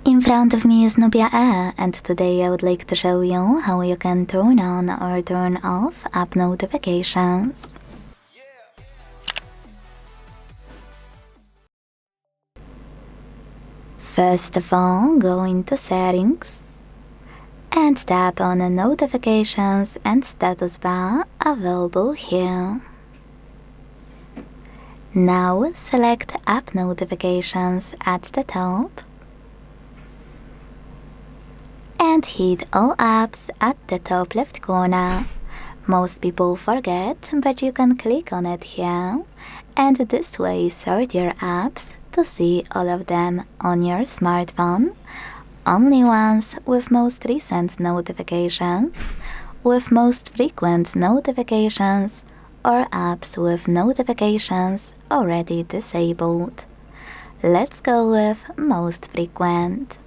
In front of me is NUBIA, and today I would like to show you how you can turn on or turn off app notifications. First of all, go into Settings and tap on the Notifications and Status bar available here. Now select App Notifications at the top and hit All Apps at the top left corner. Most people forget, but you can click on it here, and this way sort your apps to see all of them on your smartphone, only ones with most recent notifications, with most frequent notifications, or apps with notifications already disabled. Let's go with most frequent.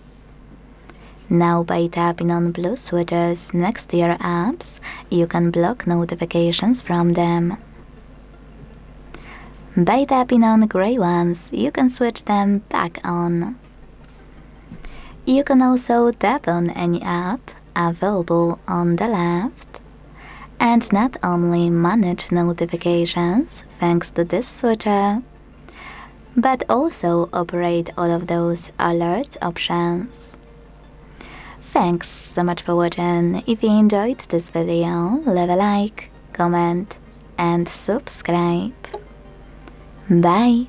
Now by tapping on blue switches next to your apps, you can block notifications from them. By tapping on gray ones, you can switch them back on. You can also tap on any app available on the left and not only manage notifications thanks to this switcher, but also operate all of those alert options. Thanks so much for watching. If you enjoyed this video, leave a like, comment and subscribe. Bye!